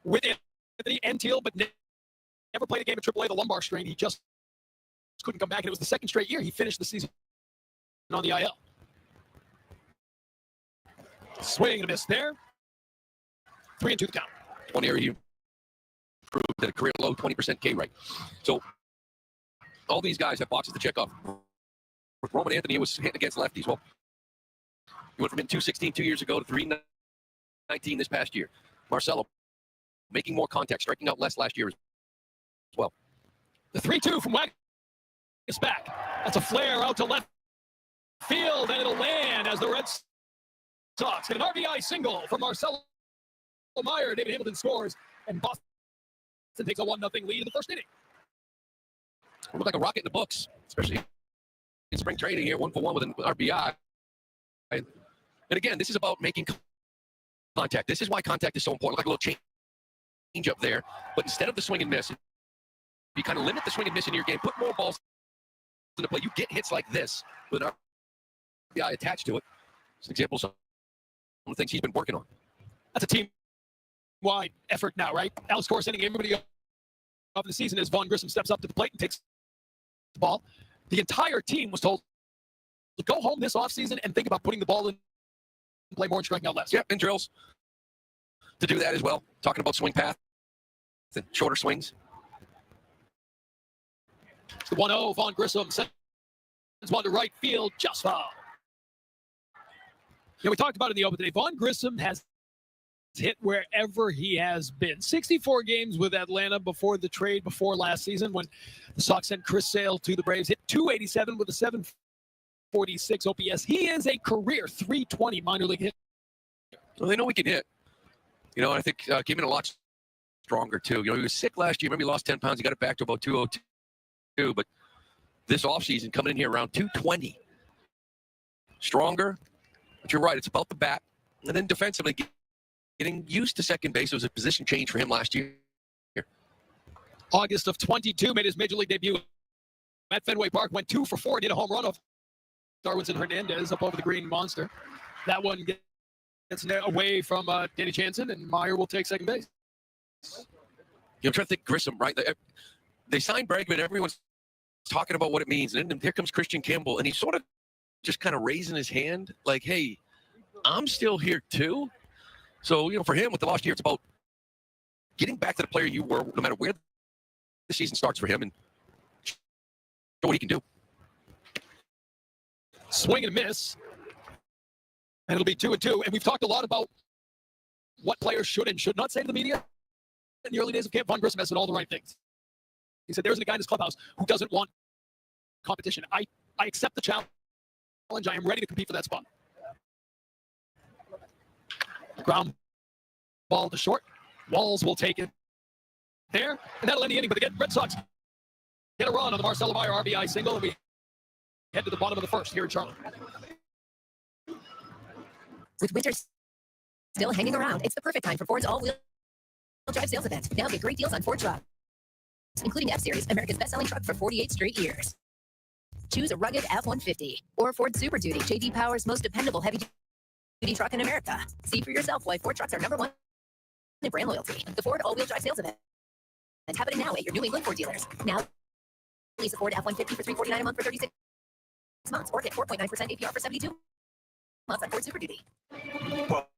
with Anthony and Teal, but never played a game at AAA. The lumbar strain, he just couldn't come back, and it was the second straight year he finished the season on the IL. Swing and a miss there. 3-2 the count. One area he proved at a career low 20% K rate. So all these guys have boxes to check off. With Roman Anthony, it was hitting against lefties. Well, he went from hitting 216 2 years ago to 319 this past year. Marcelo making more contact, striking out less last year as well. The 3-2 from Wagner is back. That's a flare out to left field, and it'll land as the Red Sox get an RBI single from Marcelo Meyer. David Hamilton scores, and Boston takes a 1-0 lead in the first inning. It looked like a rocket in the books, especially in spring training here, 1-for-1 with an RBI. And again, this is about making contact. This is why contact is so important. Like a little change up there, but instead of the swing and miss, you kind of limit the swing and miss in your game, put more balls into play. You get hits like this with an RBI attached to it. It's an example of some of the things he's been working on. That's a team-wide effort now, right? Alex Cora sending everybody up the season as Vaughn Grissom steps up to the plate and takes the ball. The entire team was told to go home this offseason and think about putting the ball in and play more and striking out less. Yeah, and drills to do that as well. Talking about swing path and shorter swings. The 1-0, Vaughn Grissom sends one to right field, just foul. We talked about it in the open today. Vaughn Grissom has hit wherever he has been. 64 games with Atlanta before the trade, before last season when the Sox sent Chris Sale to the Braves. Hit .287 with a .746 OPS. He is a career .320 minor league hit. Well, they know we can hit. I think came in a lot stronger, too. He was sick last year. Remember, he lost 10 pounds. He got it back to about 202. But this offseason, coming in here around 220. Stronger. But you're right. It's about the bat. And then defensively, getting used to second base. It was a position change for him last year. August of 22, made his major league debut at Fenway Park. Went 2 for 4. Did a home run off Darwinson Hernandez up over the Green Monster. That one gets away from Danny Jansen, and Meyer will take second base. I'm trying to think Grissom, right? They signed Bregman. Everyone's talking about what it means. And then here comes Christian Campbell, and he's sort of just kind of raising his hand like, hey, I'm still here too. So, for him with the last year, it's about getting back to the player you were, no matter where the season starts for him, and show what he can do. Swing and a miss. And it'll be 2-2. And we've talked a lot about what players should and should not say to the media. In the early days of camp, Vaughn Grissom has said all the right things. He said, there's a guy in this clubhouse who doesn't want competition. I accept the challenge. I am ready to compete for that spot. Ground ball to short. Walls will take it there. And that'll end the inning. But again, Red Sox get a run on the Marcelo Meyer RBI single. And we head to the bottom of the first here in Charlotte. With winter still hanging around, it's the perfect time for Ford's all-wheel drive sales event. Now get great deals on Ford trucks, including F-Series, America's best-selling truck for 48 straight years. Choose a rugged F-150 or Ford Super Duty, J.D. Power's most dependable heavy-duty truck in America. See for yourself why Ford trucks are #1 in brand loyalty. The Ford all-wheel drive sales event. It's happening now at your New England Ford dealers. Now, lease a Ford F-150 for $349 a month for 36 months, or get 4.9% APR for 72 months on Ford Super Duty. Well,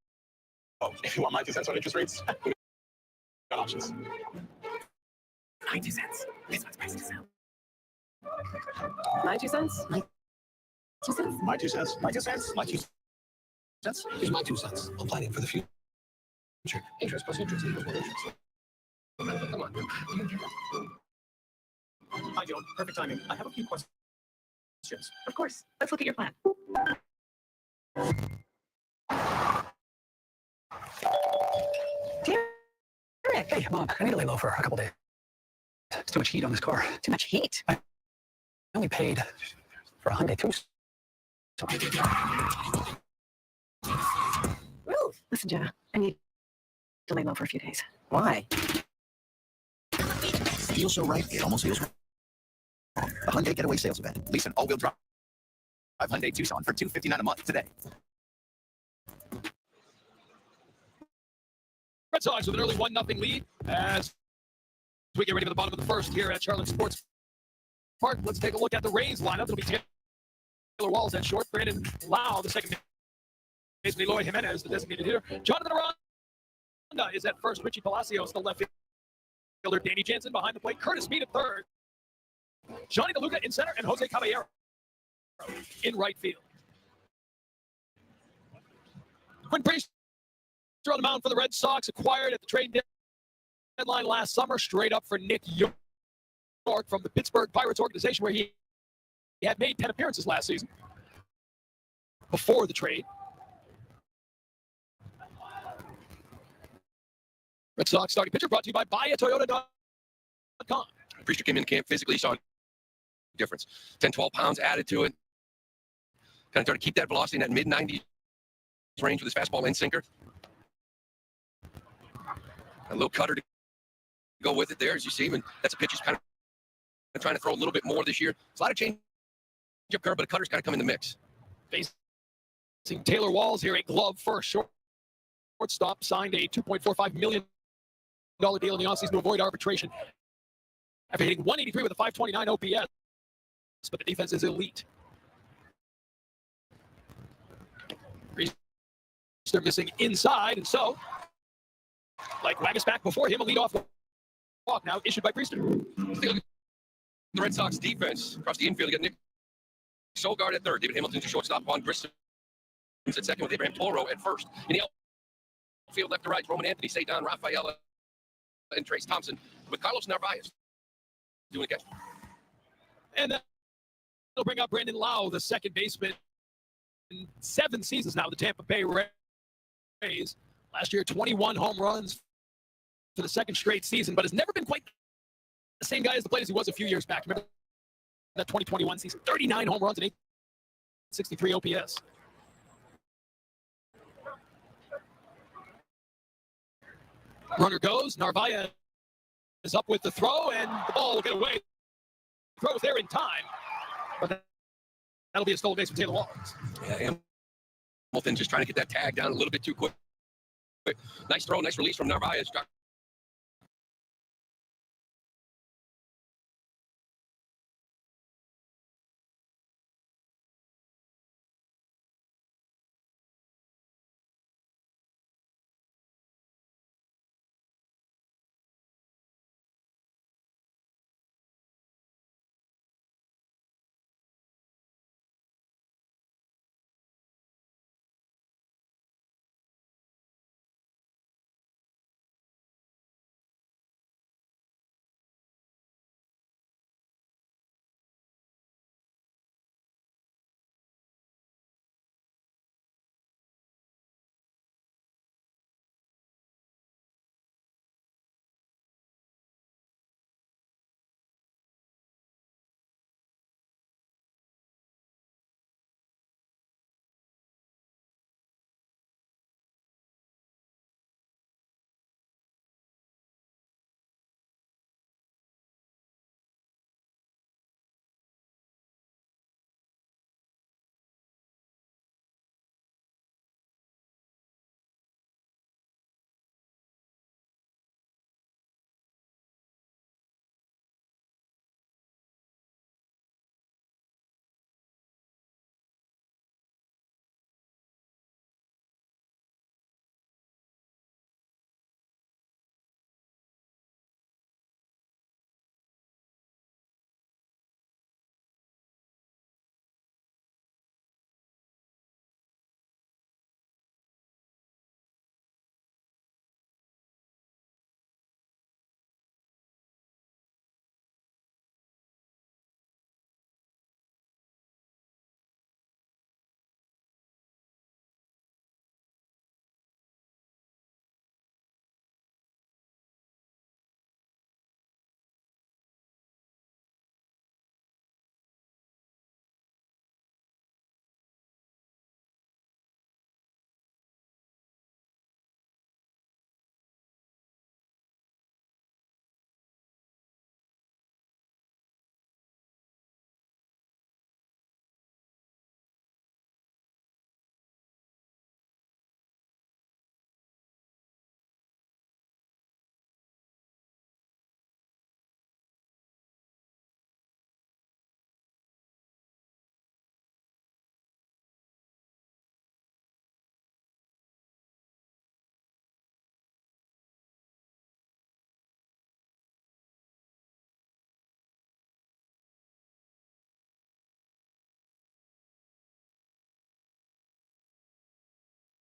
if you want my 2 cents on interest rates, we got options. 92 cents. This one's priced to sell. My 2 cents? My 2 cents? My 2 cents. My 2 cents. My 2 cents. Here's my 2 cents. I'm planning for the future. Interest plus interest equals more interest. Come on. Hi, Joan. Perfect timing. I have a few questions. Of course. Let's look at your plan. Derek. Hey, Mom, I need to lay low for a couple days. It's too much heat on this car. Too much heat? I only paid for a Hyundai Tucson. Ruth. Listen, Jenna, I need to lay low for a few days. Why? Feels so right, it almost feels right. The Hyundai Getaway Sales Event. Lease an all-wheel drive Hyundai Tucson for $259 a month today. Red Sox with an early 1-0 lead as we get ready for the bottom of the first here at Charlotte Sports Park. Let's take a look at the Rays lineup. It'll be Taylor Walls at short, Brandon Lau, the second baseman, Eloy Jimenez, the designated hitter. Jonathan Aranda is at first, Richie Palacios, the left fielder, Danny Jansen behind the plate, Curtis Mead at third, Johnny DeLuca in center, and Jose Caballero in right field. Quinn Priester on the mound for the Red Sox, acquired at the trade deadline last summer, straight up for Nick York from the Pittsburgh Pirates organization, where he had made 10 appearances last season before the trade. Red Sox starting pitcher brought to you by BuyAToyota.com. Priester came in camp physically, saw a difference. 10, 12 pounds added to it. Kind of trying to keep that velocity in that mid-90s range with his fastball and sinker. A little cutter to go with it there, as you see. And that's a pitch he's kind of trying to throw a little bit more this year. It's a lot of change up curve, but a cutter's got to come in the mix. Facing Taylor Walls here, a glove first shortstop, signed a $2.45 million deal in the offseason to avoid arbitration after hitting 183 with a 529 OPS. But the defense is elite. They're missing inside, and so, like Wagasback before him, a leadoff walk now issued by Priester. The Red Sox defense across the infield, you got Nick Sogard at third, David Hamilton's a shortstop, Juan Grissom at second with Abraham Toro at first. In the outfield, left to right, Roman Anthony, Cedon, Rafaela, and Trace Thompson, with Carlos Narvaez doing a catch. And then they'll bring up Brandon Lau, the second baseman, in 7 seasons now, the Tampa Bay Rays. Last year, 21 home runs for the second straight season, but has never been quite the same guy as the player as he was a few years back. Remember that 2021 season, 39 home runs and 863 OPS. Runner goes, Narvaez is up with the throw, and the ball will get away. Throws there in time, but that'll be a stolen base from Taylor Walls. Yeah, Hamilton just trying to get that tag down a little bit too quick. Nice throw, nice release from Narvaez.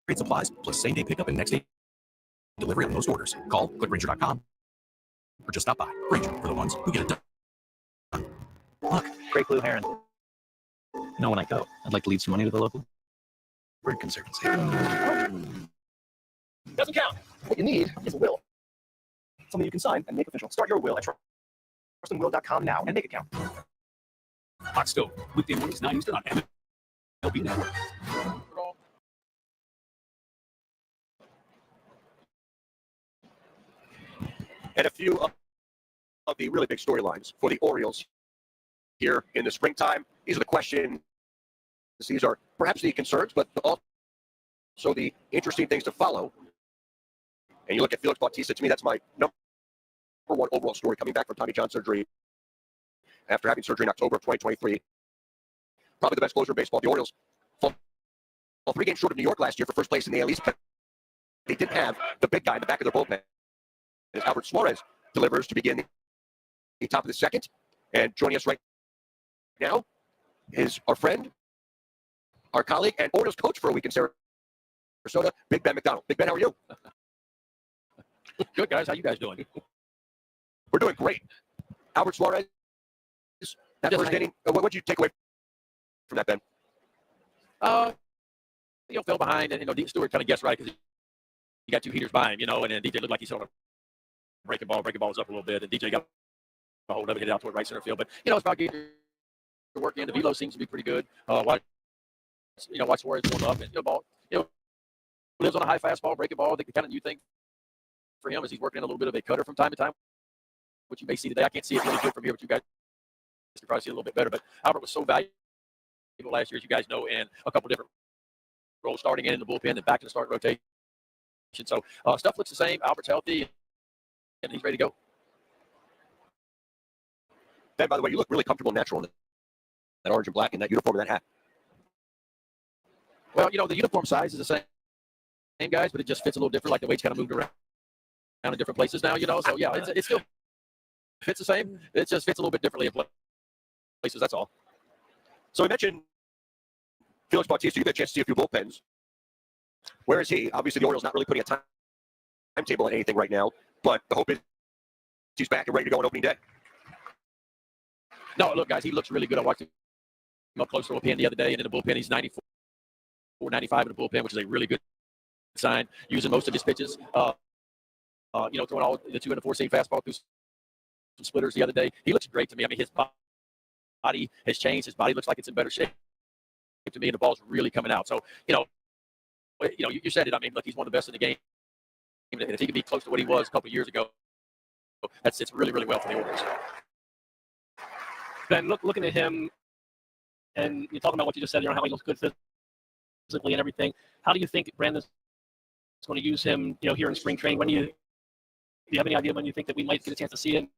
Rate supplies, plus same-day pickup and next-day delivery on most orders. Call clickgranger.com or just stop by. Granger, for the ones who get it done. Look, great blue heron. You know, when I go, I'd like to leave some money to the local bird conservancy. Doesn't count. What you need is a will. Something you can sign and make official. Start your will at trustandwill.com now and make it count. Hot Stove, weekday mornings 9 Eastern on MLB Network. And a few of the really big storylines for the Orioles here in the springtime. These are the questions. These are perhaps the concerns, but also the interesting things to follow. And you look at Felix Bautista, to me, that's my number one overall story coming back from Tommy John surgery after having surgery in October of 2023. Probably the best closer in baseball. The Orioles fall 3 games short of New York last year for first place in the AL East, but they didn't have the big guy in the back of their bullpen. As Albert Suarez delivers to begin the top of the second. And joining us right now is our friend, our colleague, and Orioles coach for a week in Sarasota, Big Ben McDonald. Big Ben, how are you? Good, guys. How you guys doing? We're doing great. Albert Suarez, that first inning, what did you take away from that, Ben? Fell behind, and Stewart kind of guessed right because he got 2 heaters by him, and then DJ looked like he sort of breaking ball was up a little bit, and DJ got a hold of it, hit it out toward right center field. But it's about getting your work in. The velo seems to be pretty good. Watch Suarez warm up, and ball, lives on a high fastball, breaking ball. The kind of new thing for him is he's working in a little bit of a cutter from time to time, which you may see today. I can't see it really good from here, but you guys can probably see it a little bit better. But Albert was so valuable last year, as you guys know, in a couple different roles, starting in the bullpen and back to the start rotation. So stuff looks the same. Albert's healthy, and he's ready to go. Ben, by the way, you look really comfortable and natural in that orange and black and that uniform and that hat. Well, the uniform size is the same, guys, but it just fits a little different, like the weight's kind of moved around in different places now, So, yeah, it still fits the same. It just fits a little bit differently in places, that's all. So we mentioned Felix Bautista. You get a chance to see a few bullpens. Where is he? Obviously, the Orioles not really putting a timetable on anything right now, but the hope is he's back and ready to go on opening day. No, look, guys, he looks really good. I watched him up close to the bullpen the other day, and in the bullpen, he's 94, 95 in the bullpen, which is a really good sign. Using most of his pitches, throwing all the 2 and the 4 seam fastball through some splitters the other day. He looks great to me. I mean, his body has changed. His body looks like it's in better shape to me, and the ball's really coming out. So, you said it. I mean, look, he's one of the best in the game. And if he could be close to what he was a couple of years ago, it's really, really well for the Orioles. Ben, looking at him, and you're talking about what you just said, how he looks good physically and everything. How do you think Brandon's going to use him, here in spring training? Do you have any idea when you think that we might get a chance to see him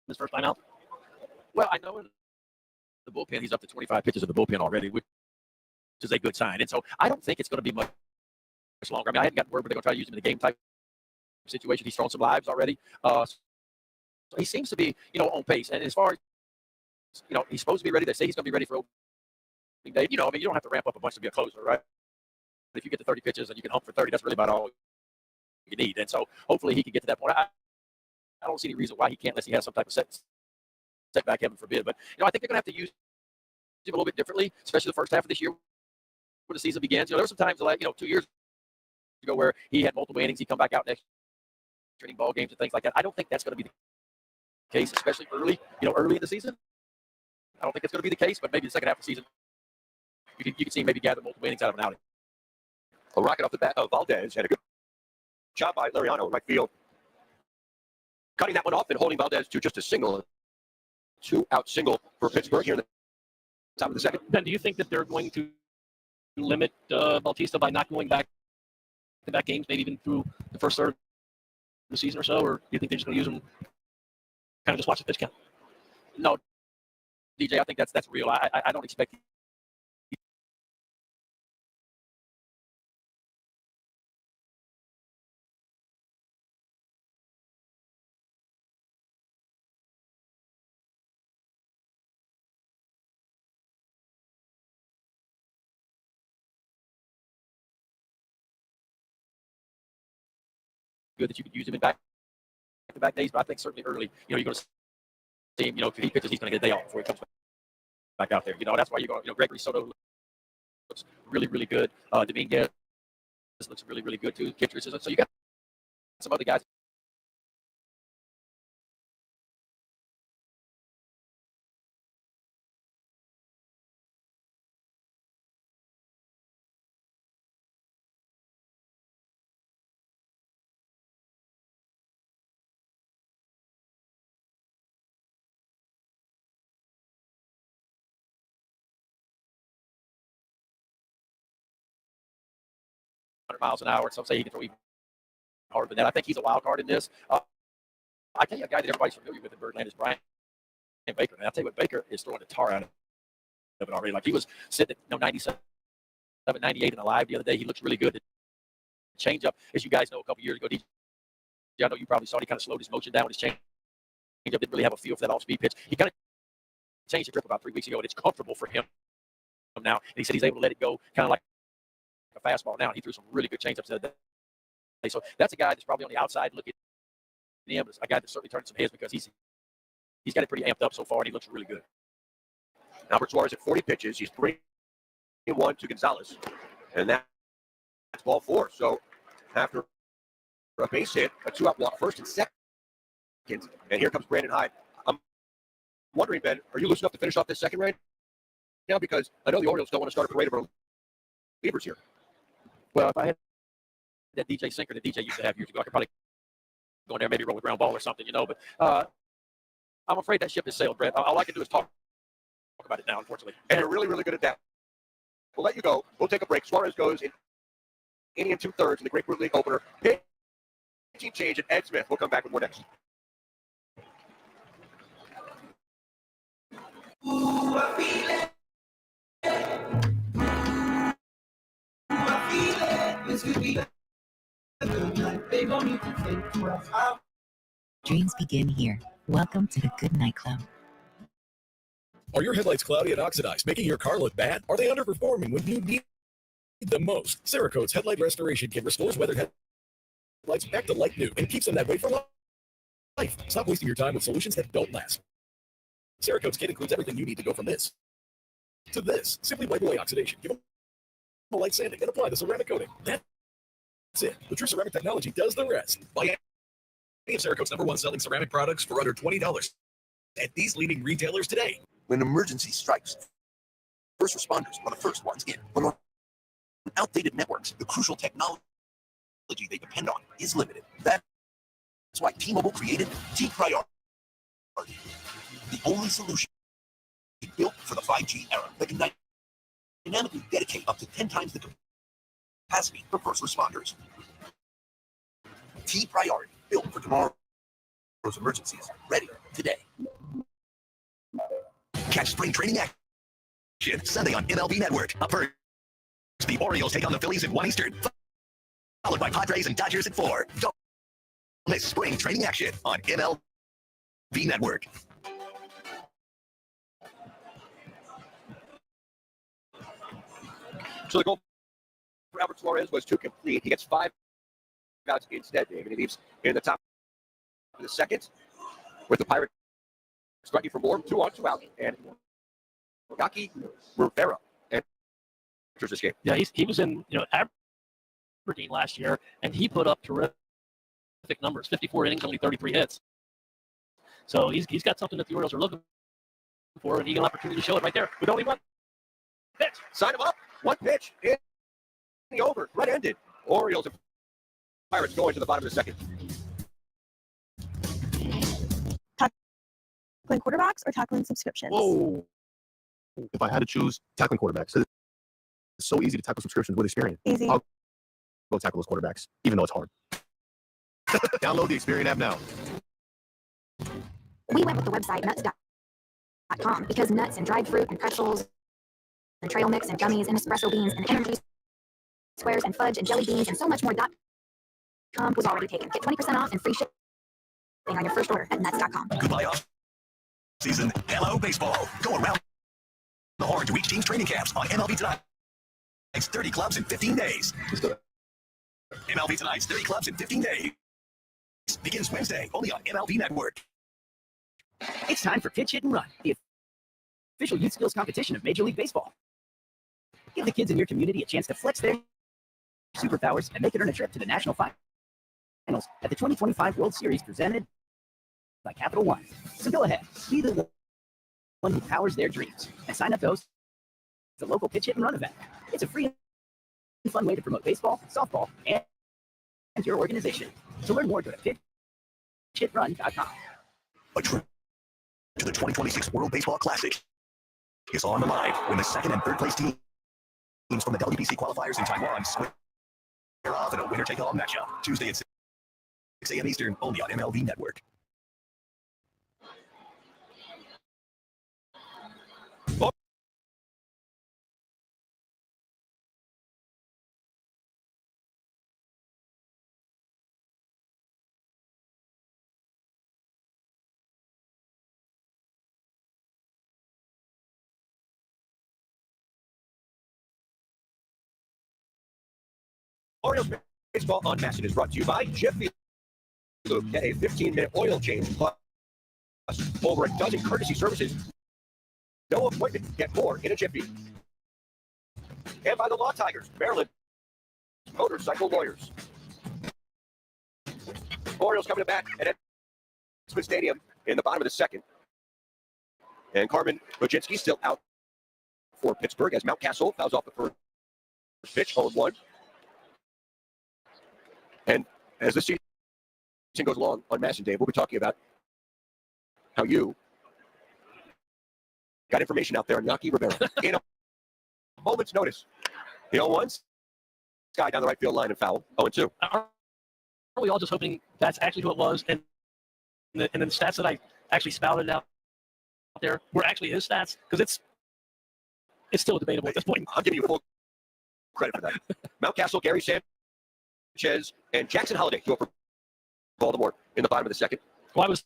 his first time out? Well, I know in the bullpen, he's up to 25 pitches in the bullpen already, which is a good sign. And so I don't think it's going to be much longer. I mean, I hadn't gotten word, but they're going to try to use him in a game type situation. He's thrown some lives already. So he seems to be, on pace. And as far as, he's supposed to be ready. They say he's going to be ready for opening day. You don't have to ramp up a bunch to be a closer, right? But if you get to 30 pitches and you can hump for 30, that's really about all you need. And so hopefully he can get to that point. I don't see any reason why he can't unless he has some type of setback, heaven forbid. But, I think they're going to have to use him a little bit differently, especially the first half of this year when the season begins. There were some times, 2 years ago where he had multiple innings. He'd come back out next training ball games and things like that. I don't think that's going to be the case, especially early in the season. I don't think it's going to be the case, but maybe the second half of the season, you can see him maybe gather multiple innings out of an outing. A rocket off the bat of Valdez had a good job by Lariano in right field, cutting that one off and holding Valdez to just a single, 2-out single for Pittsburgh here in the top of the second. Ben, do you think that they're going to limit Bautista by not going back to back games, maybe even through the first third of the season or so, or do you think they're just going to use him, kind of just watch the pitch count? No, DJ, I think that's real. I don't expect good that you could use him in back-to-back days. But I think certainly early, you're going to see him. If he pitches, he's going to get a day off before he comes back out there. That's why you're going. Gregory Soto looks really, really good. Dominguez looks really, really good too. Kitchers, so you got some other guys. Miles an hour. Some say he can throw even harder than that. I think he's a wild card in this. I tell you, a guy that everybody's familiar with in Birdland is Brian Baker. And I'll tell you what, Baker is throwing the tar out of it already. Like, he was sitting at 97, 98 in the live the other day. He looks really good. The change up, as you guys know, a couple years ago, DJ, I know you probably saw it, he kind of slowed his motion down with his change up. Didn't really have a feel for that off-speed pitch. He kind of changed the grip about 3 weeks ago, and it's comfortable for him now. And he said he's able to let it go kind of like a fastball now. He threw some really good changeups the other day. So that's a guy that's probably on the outside looking at him. A guy that's certainly turned some heads because he's got it pretty amped up so far, and he looks really good. Albert Suarez at 40 pitches. He's 3-1 to Gonzalez. And that's ball 4. So after a base hit, a 2-out walk, first and second. And here comes Brandon Hyde. I'm wondering, Ben, are you loose enough to finish off this second right now? Because I know the Orioles don't want to start a parade of relievers here. Well, if I had that DJ sinker that DJ used to have years ago, I could probably go in there, maybe roll a ground ball or something, But I'm afraid that ship has sailed, Brett. All I can do is talk about it now, unfortunately. And you're really, really good at that. We'll let you go. We'll take a break. Suarez goes in inning and 2/3 in the Grapefruit League opener. Pitching change, and Ed Smith will come back with more next. Ooh, I feel it. Ooh, I feel it. This could be a good night. They don't need to think for us. Dreams begin here. Welcome to the Good Night Club. Are your headlights cloudy and oxidized, making your car look bad? Are they underperforming when you need them most? Cerakote's Headlight Restoration Kit restores weathered headlights back to like new and keeps them that way for life. Stop wasting your time with solutions that don't last. Cerakote's kit includes everything you need to go from this to this. Simply wipe away oxidation, give them a light sanding, and apply the ceramic coating. That's it. The True Ceramic technology does the rest. Buy any of Cerakote's #1 selling ceramic products for under $20 at these leading retailers today. When an emergency strikes, first responders are the first ones in. When on outdated networks, the crucial technology they depend on is limited. That's why T-Mobile created T-Priority, the only solution built for the 5G era that can dynamically dedicate up to 10 times the capacity for first responders. T-Priority, built for tomorrow's emergencies, ready today. Catch spring training action Sunday on MLB Network. Up first, the Orioles take on the Phillies at 1 Eastern, followed by Padres and Dodgers at 4. Don't miss spring training action on MLB Network. So the goal for Albert Suarez was to complete. He gets 5 outs instead, Dave, and he leaves in the top of the second with the Pirates striking for more. 2 on, 2 out, and Yaki Rivera enters this game. Yeah, he was in Aberdeen last year, and he put up terrific numbers. 54 innings, only 33 hits. So he's got something that the Orioles are looking for, and he got an opportunity to show it right there with only 1 pitch. Sign him up. 1 pitch in the over. Red-ended. Orioles and Pirates going to the bottom of the second. Tackling quarterbacks or tackling subscriptions? Whoa. If I had to choose, tackling quarterbacks. It's so easy to tackle subscriptions with Experian. Easy. I'll go tackle those quarterbacks, even though it's hard. Download the Experian app now. We went with the website nuts.com because nuts and dried fruit and pretzels and trail mix and gummies and espresso beans and energy squares and fudge and jelly beans and so much more .com was already taken. Get 20% off and free shipping on your first order at nuts.com. Goodbye off season. Hello baseball. Go around the horn to each team's training camps on MLB Tonight. It's 30 clubs in 15 days. MLB Tonight's 30 clubs in 15 days. begins Wednesday only on MLB Network. It's time for Pitch Hit and Run, the official youth skills competition of Major League Baseball. Give the kids in your community a chance to flex their superpowers and make it earn a trip to the national finals at the 2025 World Series presented by Capital One. So go ahead, be the one who powers their dreams and sign up to host the local Pitch Hit and Run event. It's a free and fun way to promote baseball, softball, and your organization. To learn more, go to pitchhitrun.com. A trip to the 2026 World Baseball Classic is on the line when the second and third place teams from the WBC qualifiers in Taiwan square off in a winner-take-all matchup. Tuesday at 6 a.m. Eastern, only on MLB Network. Orioles Baseball Unmasked is brought to you by Jiffy Lube. Get a 15-minute oil change plus over a dozen courtesy services. No appointment. Get more in a Jiffy. And by the Law Tigers, Maryland motorcycle lawyers. Orioles coming to bat at Edgewood Stadium in the bottom of the second. And Carmen Bojanski still out for Pittsburgh as Mountcastle fouls off the first pitch, 0-1. And as this season goes along on Mass and Dave, we'll be talking about how you got information out there on Yaki Rivera in a moment's notice. The 0-1, guy down the right field line and foul, 0-2. Are we all just hoping that's actually who it was? And then the stats that I actually spouted out there were actually his stats? Because it's still debatable at this point. I'm giving you full credit for that. Mountcastle, Gary Sanchez, and Jackson Holliday go for Baltimore in the bottom of the second. Well, I was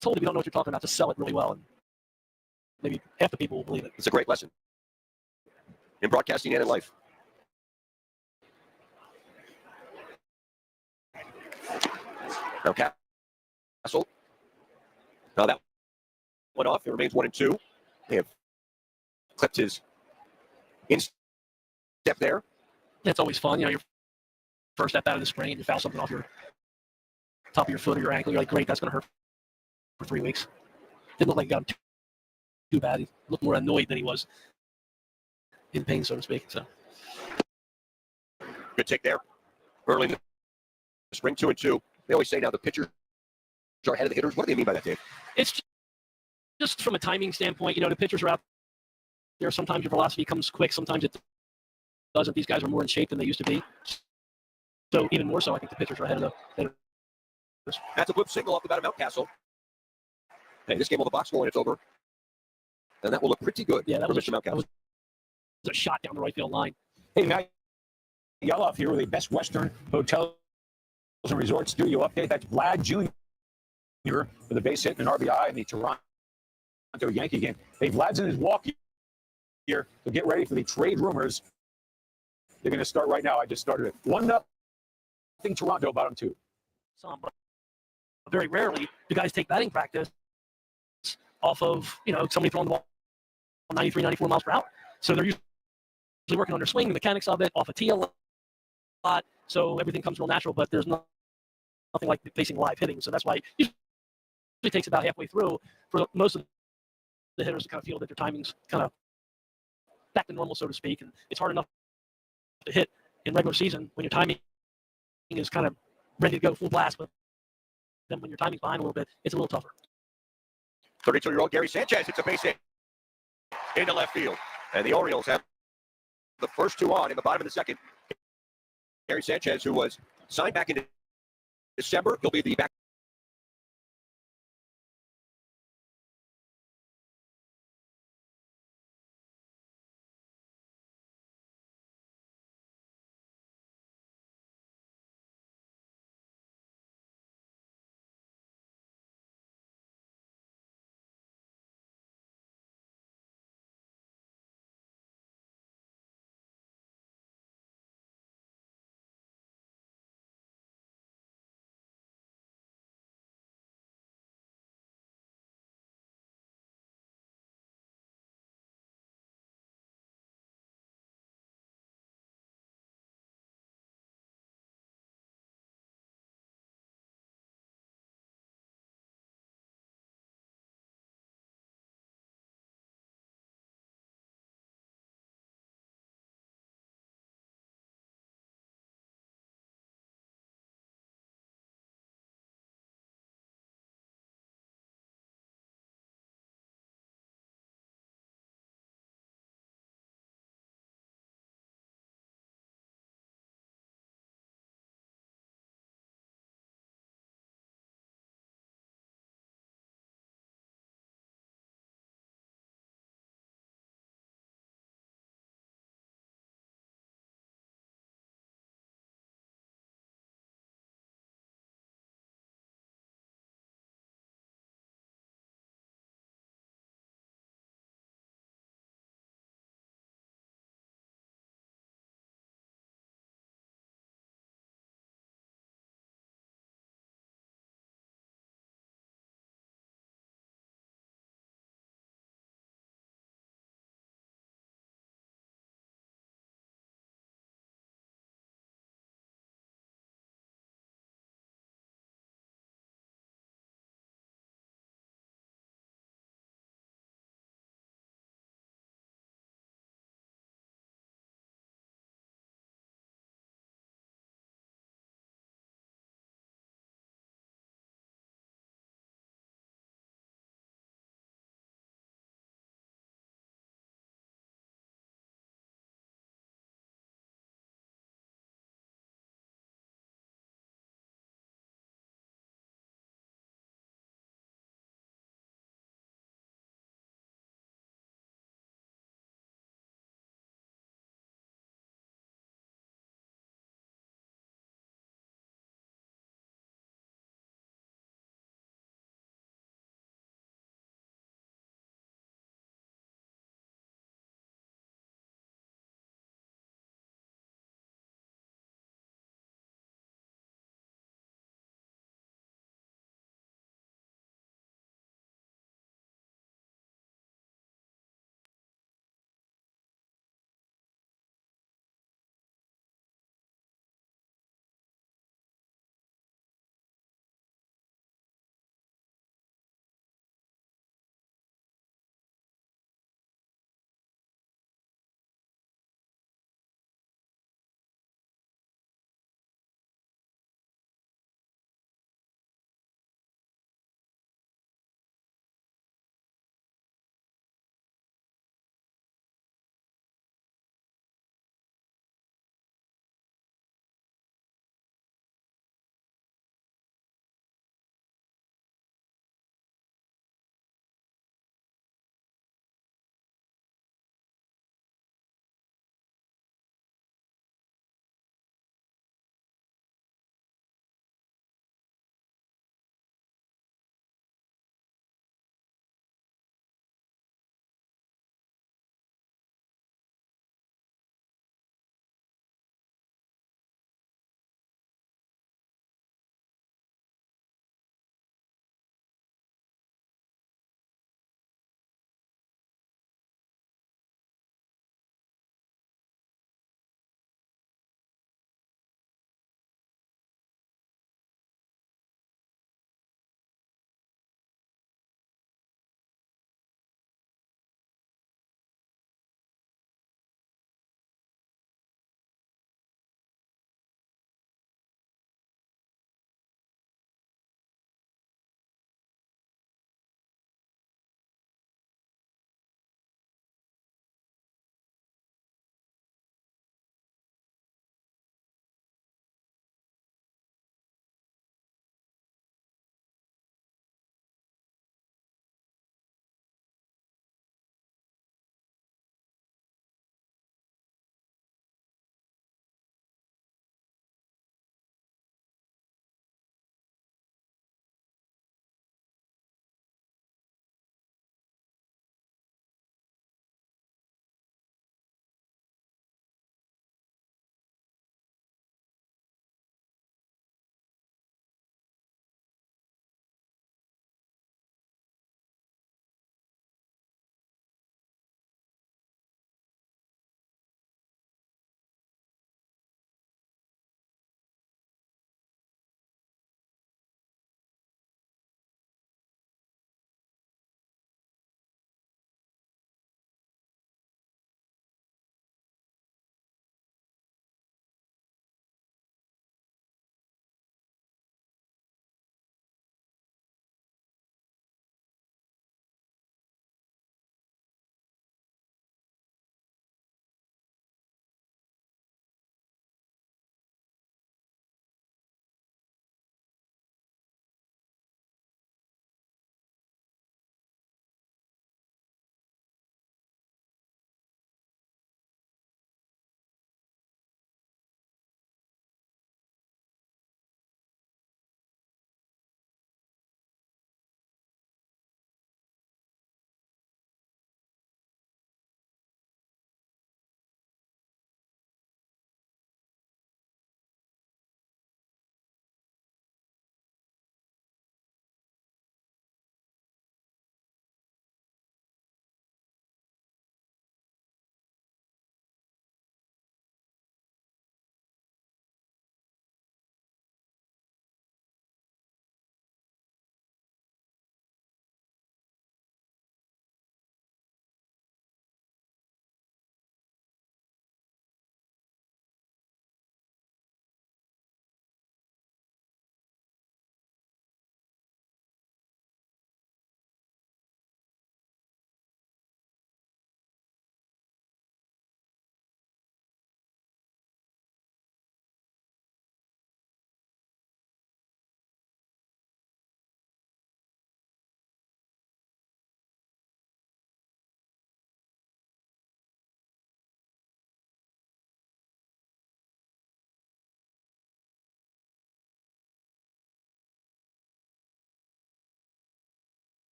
told if you don't know what you're talking about, to sell it really well, and maybe half the people will believe it. It's a great lesson in broadcasting and in life. Mountcastle. Now that went off. It remains 1-2. They have clipped his instep there. It's always fun, your first at bat of the spring, and you foul something off your top of your foot or your ankle. You're like, great, that's going to hurt for 3 weeks. Didn't look like he got him too bad. He looked more annoyed than he was in pain, so to speak. So good take there. Early in the spring, 2-2. They always say now the pitchers are ahead of the hitters. What do they mean by that, Dave? It's just from a timing standpoint. The pitchers are out there. Sometimes your velocity comes quick. Sometimes it doesn't. These guys are more in shape than they used to be. So even more so, I think the pitchers are ahead of the hitters. That's a blip signal off the bat of Mountcastle. Hey, this game will the box score and it's over. And that will look pretty good. Yeah, that was Mountcastle. A shot down the right field line. Hey, Matt Yeloff here with the Best Western Hotels and Resort Studio update. That's Vlad Jr. for the base hit and an RBI in the Toronto Yankee game. Hey, Vlad's in his walk here, so get ready for the trade rumors. They're going to start right now. I just started it. 1-0 Toronto, bottom 2. Some, but very rarely do guys take batting practice off of, somebody throwing the ball 93, 94 miles per hour. So they're usually working on their swing, the mechanics of it, off a tee a lot. So everything comes real natural, but there's nothing like facing live hitting. So that's why it usually takes about halfway through for most of the hitters to kind of feel that their timing's kind of back to normal, so to speak. And it's hard enough to hit in regular season when your timing is kind of ready to go full blast, but then when your timing's behind a little bit, it's a little tougher. 32-year-old Gary Sanchez hits a base hit into left field. And the Orioles have the first two on in the bottom of the second. Gary Sanchez, who was signed back in December, he'll be the back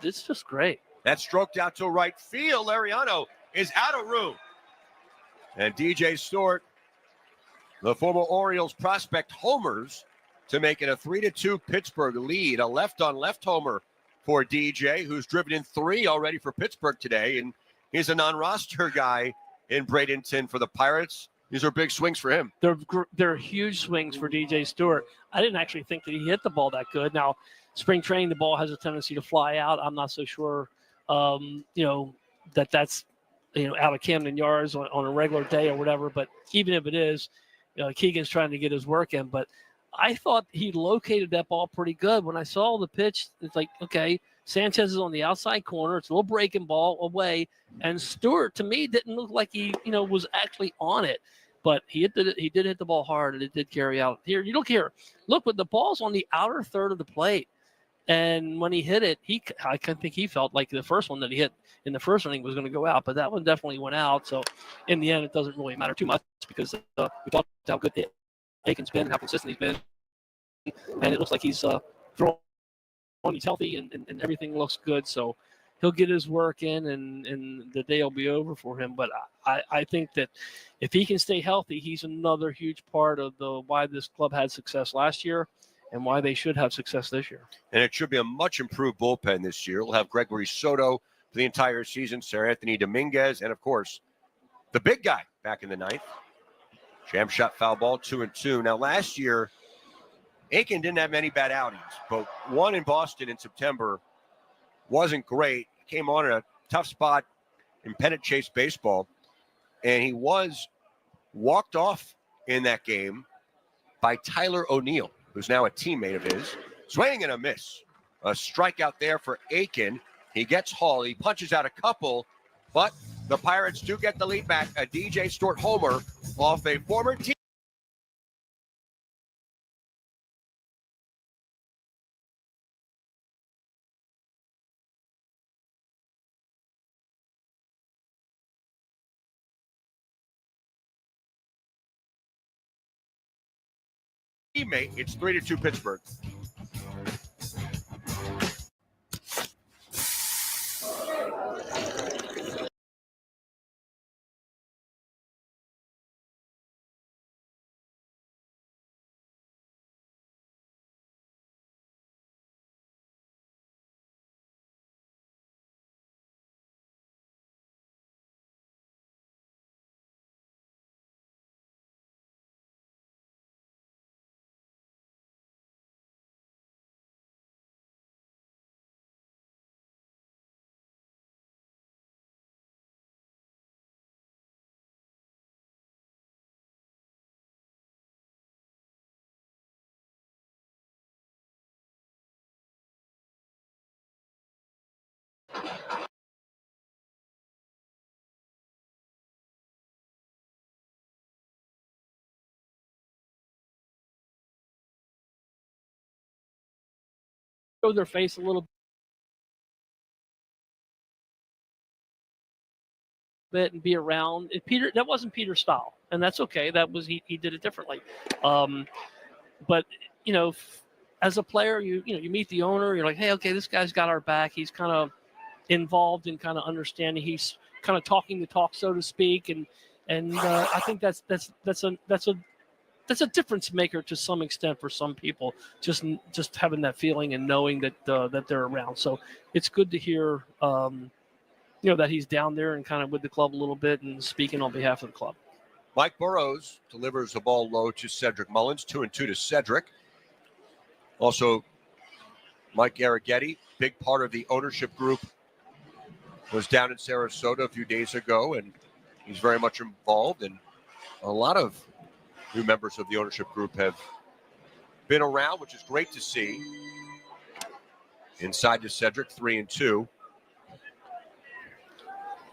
it's just great. That's stroked out to right field. Lariano is out of room. And DJ Stewart, the former Orioles prospect, homers to make it a 3-2 Pittsburgh lead. A left-on-left homer for DJ, who's driven in 3 already for Pittsburgh today. And he's a non-roster guy in Bradenton for the Pirates. These are big swings for him. They're huge swings for DJ Stewart. I didn't actually think that he hit the ball that good. Now, spring training, the ball has a tendency to fly out. I'm not so sure, that's out of Camden Yards on a regular day or whatever. But even if it is, Keegan's trying to get his work in. But I thought he located that ball pretty good. When I saw the pitch, it's like, okay, Sanchez is on the outside corner. It's a little breaking ball away. And Stewart, to me, didn't look like he, was actually on it. But he did hit the ball hard, and it did carry out. Here, you look here. Look, but the ball's on the outer third of the plate. And when he hit it, I think he felt like the first one that he hit in the first inning was going to go out. But that one definitely went out. So in the end, it doesn't really matter too much because we talked about how good Aiken's been and how consistent he's been. And it looks like he's throwing. He's healthy and everything looks good. So he'll get his work in and the day will be over for him. But I think that if he can stay healthy, he's another huge part of why this club had success last year and why they should have success this year. And it should be a much improved bullpen this year. We'll have Gregory Soto for the entire season, Sir Anthony Dominguez, and of course, the big guy back in the ninth. Jam shot foul ball, 2-2. Now last year, Aiken didn't have many bad outings, but one in Boston in September wasn't great. Came on in a tough spot in pennant chase baseball, and he was walked off in that game by Tyler O'Neill, who's now a teammate of his. Swing and a miss. A strikeout there for Aiken. He gets Hall. He punches out a couple, but the Pirates do get the lead back. A DJ Stewart homer off a former team. Teammate. It's 3-2 Pittsburgh. Show their face a little bit and be around. That wasn't Peter's style, and that's okay. That was he did it differently. But as a player, you meet the owner. You're like, hey, okay, this guy's got our back. He's kind of involved in kind of understanding. He's kind of talking the talk, so to speak, and I think that's a difference maker to some extent for some people. Just having that feeling and knowing that they're around. So it's good to hear, that he's down there and kind of with the club a little bit and speaking on behalf of the club. Mike Burrows delivers the ball low to Cedric Mullins, 2-2 to Cedric. Also, Mike Arrighetti, big part of the ownership group, was down in Sarasota a few days ago, and he's very much involved. And a lot of new members of the ownership group have been around, which is great to see. Inside to Cedric, 3-2.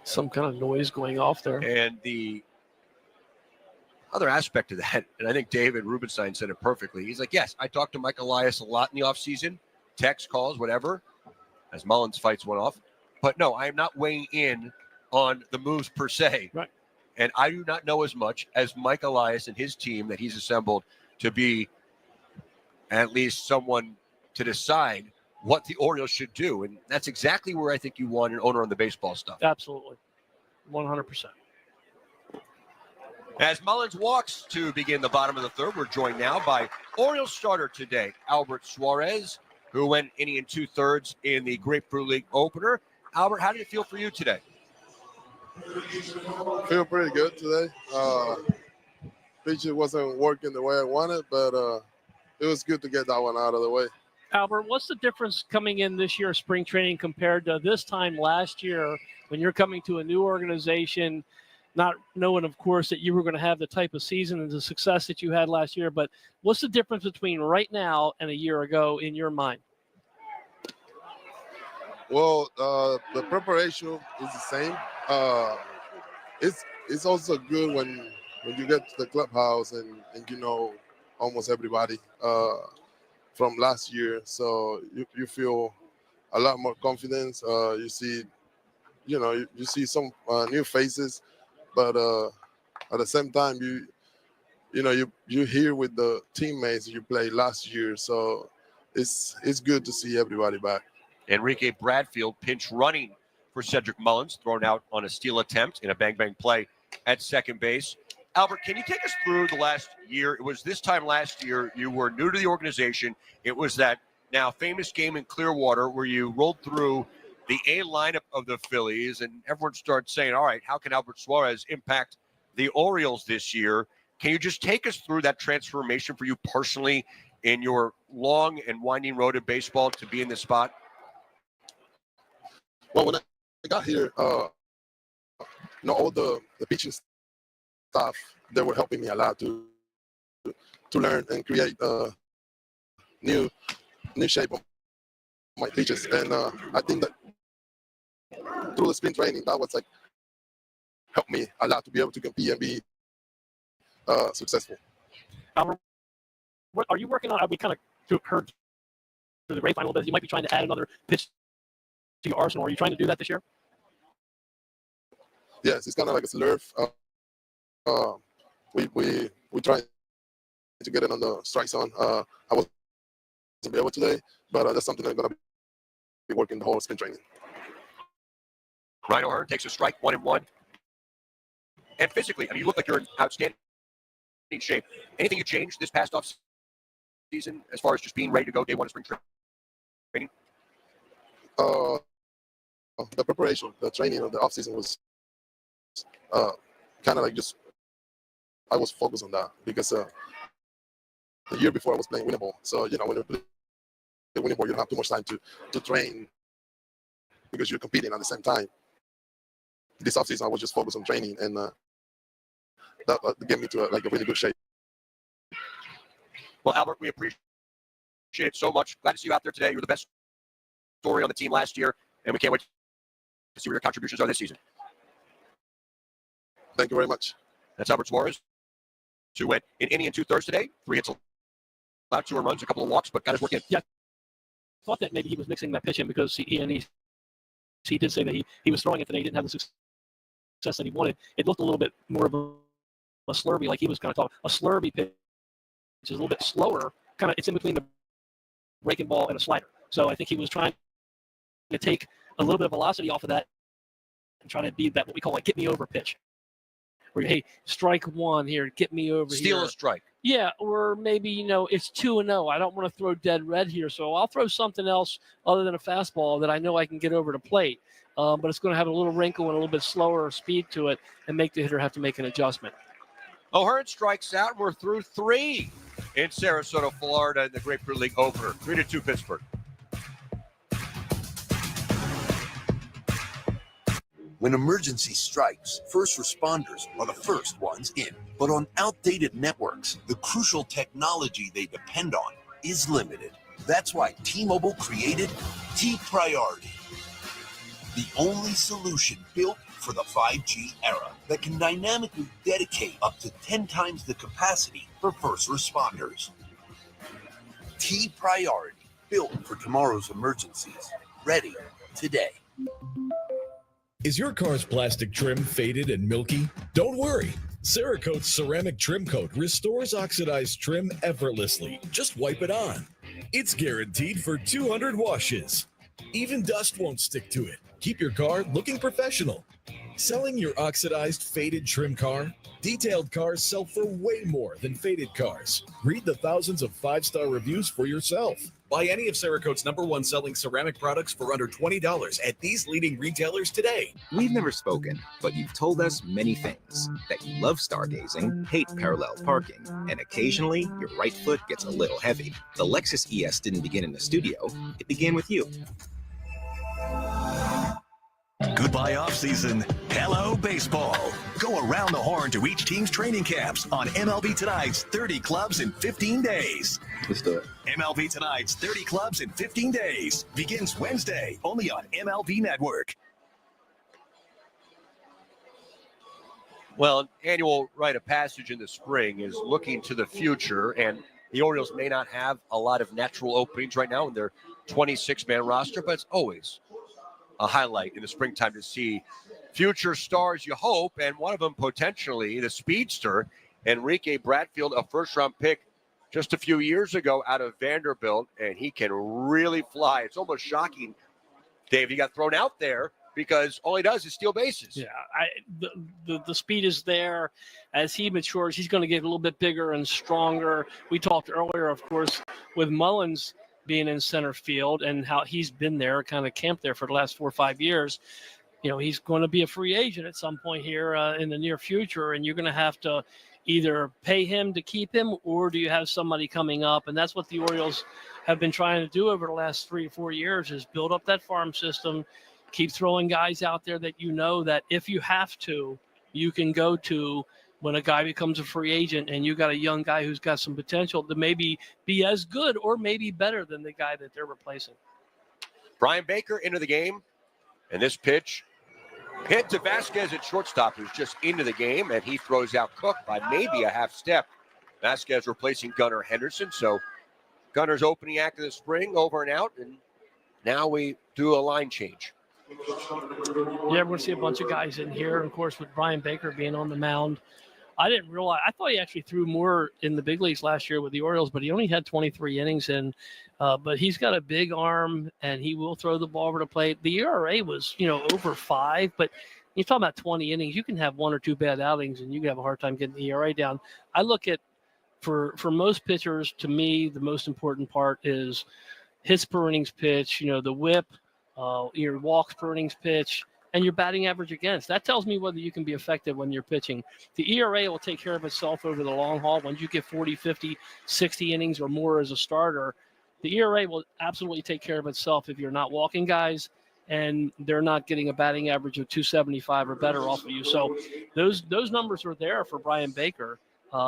Some kind of noise going off there. And the other aspect of that, and I think David Rubenstein said it perfectly. He's like, yes, I talked to Mike Elias a lot in the offseason, text, calls, whatever, as Mullins fights one off. But no, I am not weighing in on the moves per se. Right. And I do not know as much as Mike Elias and his team that he's assembled to be at least someone to decide what the Orioles should do. And that's exactly where I think you want an owner on the baseball stuff. Absolutely. 100%. As Mullins walks to begin the bottom of the third, we're joined now by Orioles starter today, Albert Suarez, who went inning and 2/3 in the Grapefruit League opener. Albert, how did it feel for you today? Feel pretty good today. Pitch wasn't working the way I wanted, but it was good to get that one out of the way. Albert, what's the difference coming in this year spring training compared to this time last year when you're coming to a new organization, not knowing, of course, that you were going to have the type of season and the success that you had last year, but what's the difference between right now and a year ago in your mind? Well, the preparation is the same. It's also good when you get to the clubhouse and you know almost everybody from last year, so you feel a lot more confidence. You see, you see some new faces, but at the same time, you're here with the teammates you played last year, so it's good to see everybody back. Enrique Bradfield pinch running for Cedric Mullins, thrown out on a steal attempt in a bang-bang play at second base. Albert, can you take us through the last year? It was this time last year, you were new to the organization. It was that now famous game in Clearwater where you rolled through the A lineup of the Phillies, and everyone started saying, all right, how can Albert Suarez impact the Orioles this year? Can you just take us through that transformation for you personally in your long and winding road of baseball to be in this spot? Well, when I got here, all the pitching staff, they were helping me a lot to learn and create new shape of my pitches. And I think that through the spring training, that was helped me a lot to be able to compete and be successful. Albert, what are you working on? We kind of heard through the grapevine a little bit. You might be trying to add another pitch to your arsenal. Are you trying to do that this year? Yes, it's kind of like a slurve. We try to get it on the strike zone. I wasn't able today, but that's something I'm going to be working the whole spring training. Ryan O'Hearn takes a strike, 1-1. And physically, I mean, you look like you're in outstanding shape. Anything you changed this past off season as far as just being ready to go day one of spring training? The preparation, the training of the off season was kind of like just I was focused on that because the year before I was playing winning ball. So when you play winning ball, you don't have too much time to train because you're competing at the same time. This off season, I was just focused on training, and that gave me to a really good shape. Well, Albert, we appreciate it so much. Glad to see you out there today. You're the best story on the team last year, and we can't wait to see what your contributions are this season. Thank you very much. That's Albert Suarez, who went in inning and 2/3 today. 3 hits, allowed 2 runs, a couple of walks, but got his work in. Yeah, I thought that maybe he was mixing that pitch in because he did say that he was throwing it today. He didn't have the success that he wanted. It looked a little bit more of a slurby, like he was kind of talking. A slurby pitch is a little bit slower. Kind of, it's in between the breaking ball and a slider. So I think he was trying to take a little bit of velocity off of that and try to be that what we call like get me over pitch. Where, hey, strike one here, get me over here. Steal a strike. Yeah, or maybe, it's 2-0. I don't want to throw dead red here, so I'll throw something else other than a fastball that I know I can get over the plate. But it's going to have a little wrinkle and a little bit slower speed to it and make the hitter have to make an adjustment. O'Hearn strikes out. We're through 3 in Sarasota, Florida in the Grapefruit League opener. 3-2 Pittsburgh. When emergency strikes, first responders are the first ones in. But on outdated networks, the crucial technology they depend on is limited. That's why T-Mobile created T-Priority, the only solution built for the 5G era that can dynamically dedicate up to 10 times the capacity for first responders. T-Priority, built for tomorrow's emergencies. Ready today. Is your car's plastic trim faded and milky? Don't worry. Cerakote's ceramic trim coat restores oxidized trim effortlessly. Just wipe it on. It's guaranteed for 200 washes. Even dust won't stick to it. Keep your car looking professional. Selling your oxidized, faded trim car? Detailed cars sell for way more than faded cars. Read the thousands of 5-star reviews for yourself. Buy any of Cerakote's #1 selling ceramic products for under $20 at these leading retailers today. We've never spoken, but you've told us many things. That you love stargazing, hate parallel parking, and occasionally your right foot gets a little heavy. The Lexus ES didn't begin in the studio, it began with you. Goodbye offseason. Hello baseball. Go around the horn to each team's training camps on MLB Tonight's 30 clubs in 15 days. Let's do it. MLB Tonight's 30 clubs in 15 days begins Wednesday only on MLB Network. Well, an annual rite of passage in the spring is looking to the future, and the Orioles may not have a lot of natural openings right now in their 26-man roster, but it's always a highlight in the springtime to see future stars, you hope, and one of them potentially the speedster, Enrique Bradfield, a first-round pick just a few years ago out of Vanderbilt, and he can really fly. It's almost shocking, Dave, he got thrown out there because all he does is steal bases. Yeah, the speed is there. As he matures, he's going to get a little bit bigger and stronger. We talked earlier, of course, with Mullins being in center field and how he's been there, kind of camped there for the last 4 or 5 years. You know, he's going to be a free agent at some point here in the near future, and you're going to have to either pay him to keep him, or do you have somebody coming up? And that's what the Orioles have been trying to do over the last 3 or 4 years, is build up that farm system, keep throwing guys out there that you know that if you have to, you can go to when a guy becomes a free agent and you got a young guy who's got some potential to maybe be as good or maybe better than the guy that they're replacing. Brian Baker into the game, and this pitch hit to Vasquez at shortstop, who's just into the game, and he throws out Cook by maybe a half step. Vasquez replacing Gunnar Henderson, so Gunnar's opening act of the spring, over and out, and now we do a line change. Yeah, we're going to see a bunch of guys in here, of course, with Brian Baker being on the mound. I didn't realize, I thought he actually threw more in the big leagues last year with the Orioles, but he only had 23 innings in. But he's got a big arm, and he will throw the ball over the plate. The ERA was, over 5, but you're talking about 20 innings. You can have 1 or 2 bad outings, and you can have a hard time getting the ERA down. I look at, for most pitchers, to me, the most important part is hits per innings pitch, the whip, your walks per innings pitch, and your batting average against. That tells me whether you can be effective when you're pitching. The ERA will take care of itself over the long haul. Once you get 40, 50, 60 innings or more as a starter, the ERA will absolutely take care of itself if you're not walking guys and they're not getting a batting average of 275 or better off of you. So those numbers are there for Brian Baker.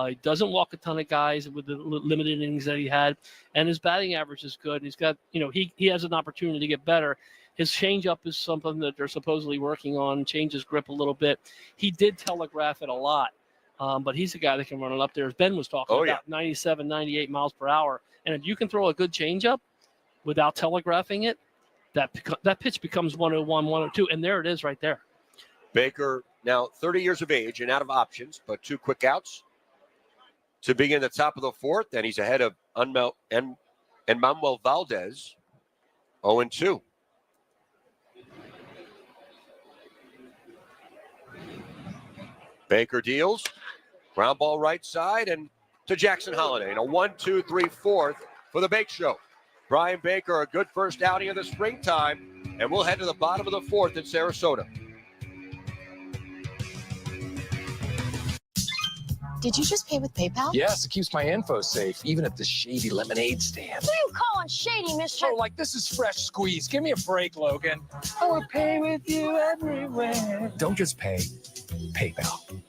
He doesn't walk a ton of guys with the limited innings that he had, and his batting average is good. He's got, he has an opportunity to get better. His changeup is something that they're supposedly working on, change his grip a little bit. He did telegraph it a lot, but he's a guy that can run it up there. As Ben was talking about, 97, 98 miles per hour. And if you can throw a good changeup without telegraphing it, that pitch becomes 101, 102, and there it is right there. Baker now 30 years of age and out of options, but 2 quick outs to begin the top of the 4th, and he's ahead of Manuel Valdez, 0-2. Baker deals, ground ball right side, and to Jackson Holliday. And a 1-2-3-4 for the Bake Show. Brian Baker, a good first outing of the springtime, and we'll head to the bottom of the 4th in Sarasota. Did you just pay with PayPal? Yes, it keeps my info safe, even at the shady lemonade stand. What are you calling shady, mister? Oh, like this is fresh squeeze. Give me a break, Logan. I want to pay with you everywhere. Don't just pay. PayPal.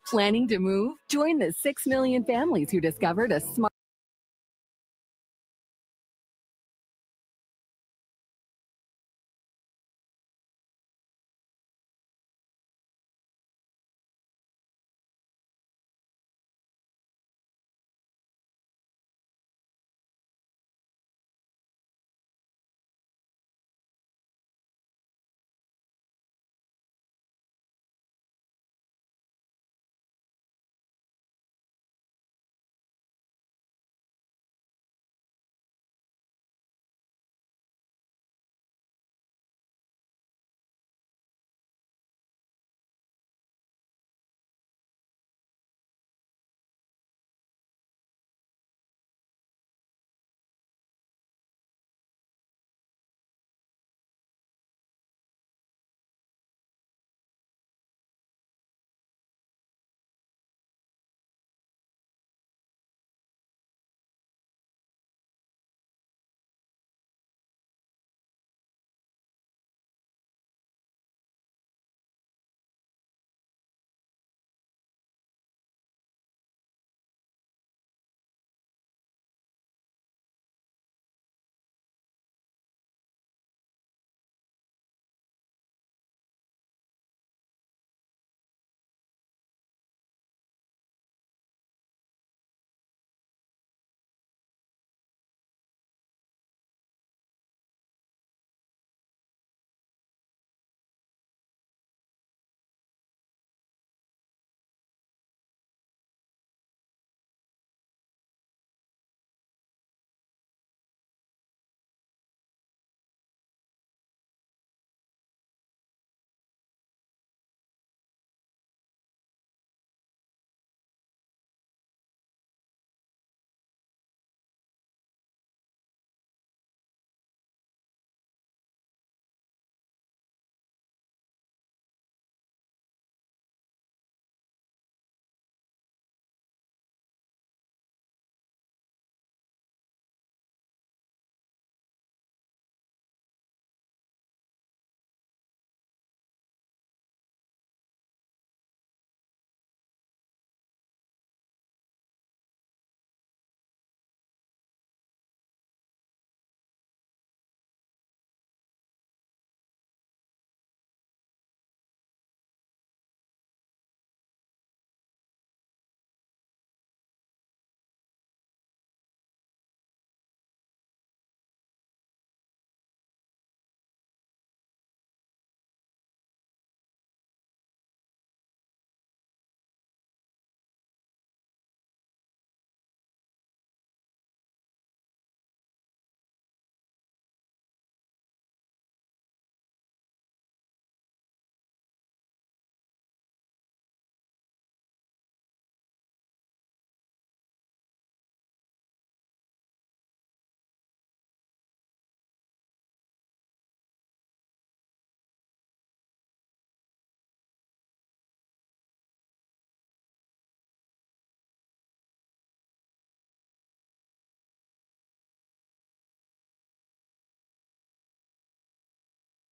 Planning to move? Join the 6 million families who discovered a smart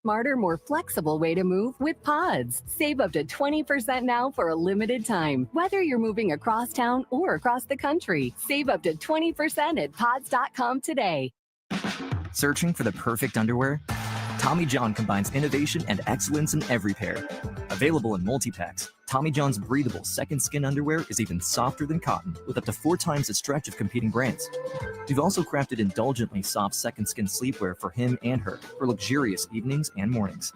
smarter, more flexible way to move with Pods. Save up to 20% now for a limited time. Whether you're moving across town or across the country, save up to 20% at pods.com today. Searching for the perfect underwear? Tommy John combines innovation and excellence in every pair. Available in multi-packs, Tommy John's breathable second skin underwear is even softer than cotton, with up to 4 times the stretch of competing brands. We've also crafted indulgently soft second skin sleepwear for him and her for luxurious evenings and mornings.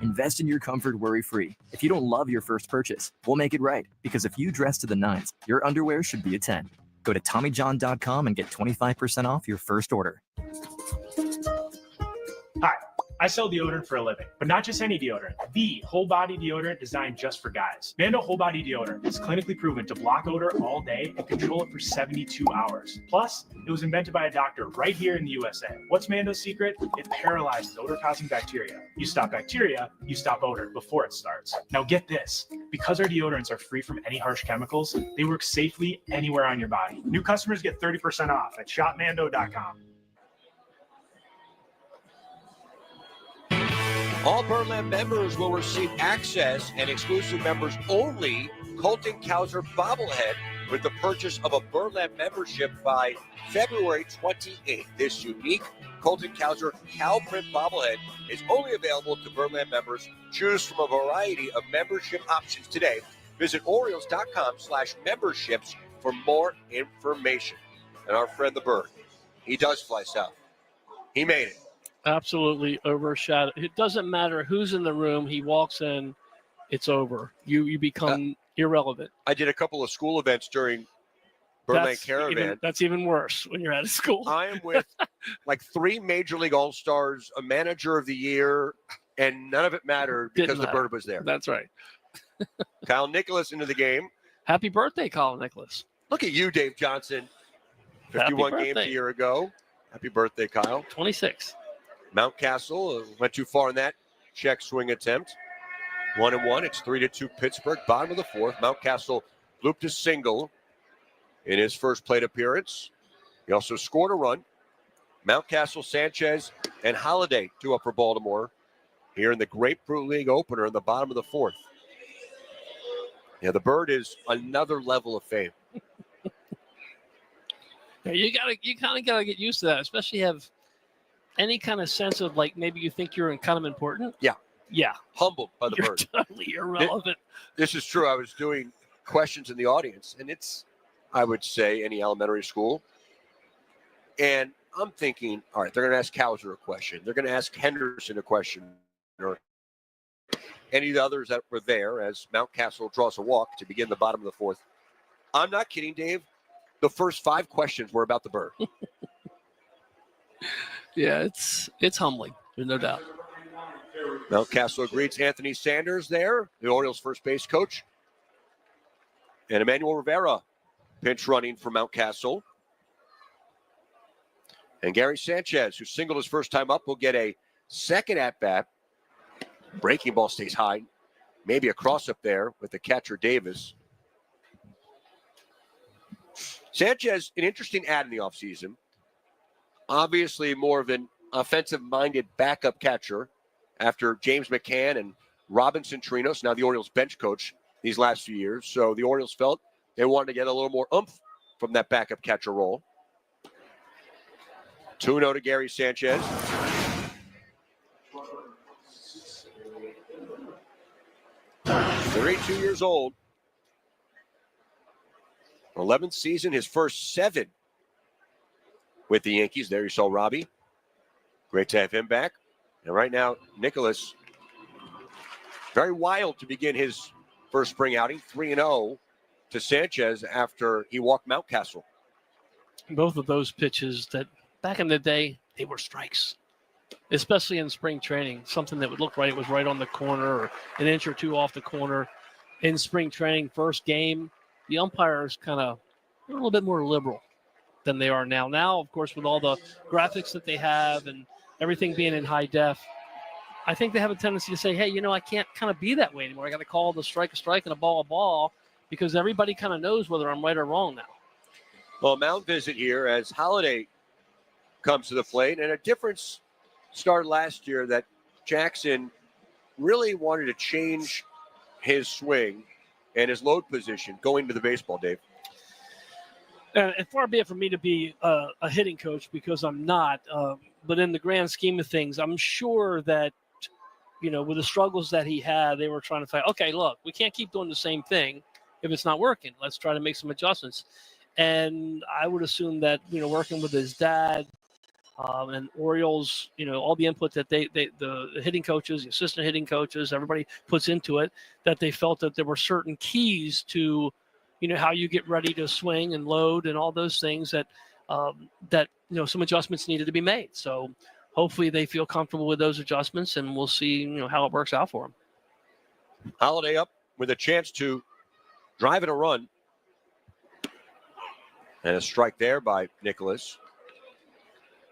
Invest in your comfort worry-free. If you don't love your first purchase, we'll make it right, because if you dress to the nines, your underwear should be a 10. Go to TommyJohn.com and get 25% off your first order. Hi, I sell deodorant for a living, but not just any deodorant. The whole body deodorant designed just for guys. Mando Whole Body Deodorant is clinically proven to block odor all day and control it for 72 hours. Plus, it was invented by a doctor right here in the USA. What's Mando's secret? It paralyzes odor-causing bacteria. You stop bacteria, you stop odor before it starts. Now get this, because our deodorants are free from any harsh chemicals, they work safely anywhere on your body. New customers get 30% off at shopmando.com. All Birdland members will receive access and exclusive members only Colton Cowser bobblehead with the purchase of a Birdland membership by February 28th. This unique Colton Cowser cow print bobblehead is only available to Birdland members. Choose from a variety of membership options today. Visit Orioles.com/memberships for more information. And our friend the Bird, he does fly south. He made it. Absolutely overshadowed. It doesn't matter who's in the room. He walks in, it's over. You become irrelevant. I did a couple of school events during Birdland Caravan. That's even worse when you're out of school. I am with like 3 Major League All-Stars, a Manager of the Year, and none of it mattered because the Bird was there. That's right. Kyle Nicholas into the game. Happy birthday, Kyle Nicholas. Look at you, Dave Johnson. 51 games a year ago. Happy birthday, Kyle. 26. Mountcastle went too far in that check swing attempt. 1-1. It's 3-2 Pittsburgh. Bottom of the 4th. Mountcastle looped a single in his first plate appearance. He also scored a run. Mountcastle, Sanchez, and Holiday 2 up for Baltimore here in the Grapefruit League opener in the bottom of the 4th. Yeah, the Bird is another level of fame. Yeah, you kind of gotta get used to that, especially have any kind of sense of like maybe you think you're kind of important. Yeah. Yeah. Humbled by the You're Bird. totally irrelevant. This is true. I was doing questions in the audience, and it's, I would say, any elementary school. And I'm thinking, all right, they're going to ask Cowser a question. They're going to ask Henderson a question, or any of the others that were there as Mountcastle draws a walk to begin the bottom of the 4th. I'm not kidding, Dave. The first 5 questions were about the Bird. Yeah, it's humbling. There's no doubt. Mountcastle greets Anthony Sanders there, the Orioles first base coach. And Emmanuel Rivera pinch running for Mountcastle. And Gary Sanchez, who singled his first time up, will get a second at-bat. Breaking ball stays high. Maybe a cross-up there with the catcher Davis. Sanchez, an interesting add in the offseason. Obviously more of an offensive-minded backup catcher after James McCann and Robinson Trinos, now the Orioles bench coach these last few years. So the Orioles felt they wanted to get a little more oomph from that backup catcher role. 2-0 to Gary Sanchez. He's 32 years old. 11th season, his first 7 with the Yankees. There you saw Robbie. Great to have him back. And right now, Nicholas, very wild to begin his first spring outing. 3-0 to Sanchez after he walked Mountcastle. Both of those pitches that back in the day, they were strikes, especially in spring training. Something that would look right, it was right on the corner or an inch or two off the corner. In spring training, first game, the umpires kind of a little bit more liberal than they are now. Now, of course, with all the graphics that they have and everything being in high def, I think they have a tendency to say, hey, I can't kind of be that way anymore. I got to call the strike a strike and a ball because everybody kind of knows whether I'm right or wrong now. Well, Mount visit here as Holiday comes to the plate, and a difference started last year that Jackson really wanted to change his swing and his load position going to the baseball, Dave? And far be it for me to be a hitting coach, because I'm not. But in the grand scheme of things, I'm sure that, with the struggles that he had, they were trying to find, okay, look, we can't keep doing the same thing if it's not working. Let's try to make some adjustments. And I would assume that, working with his dad and Orioles, all the input that the hitting coaches, the assistant hitting coaches, everybody puts into it, that they felt that there were certain keys to, how you get ready to swing and load and all those things that some adjustments needed to be made. So hopefully they feel comfortable with those adjustments, and we'll see, how it works out for them. Holiday up with a chance to drive in a run. And a strike there by Nicholas.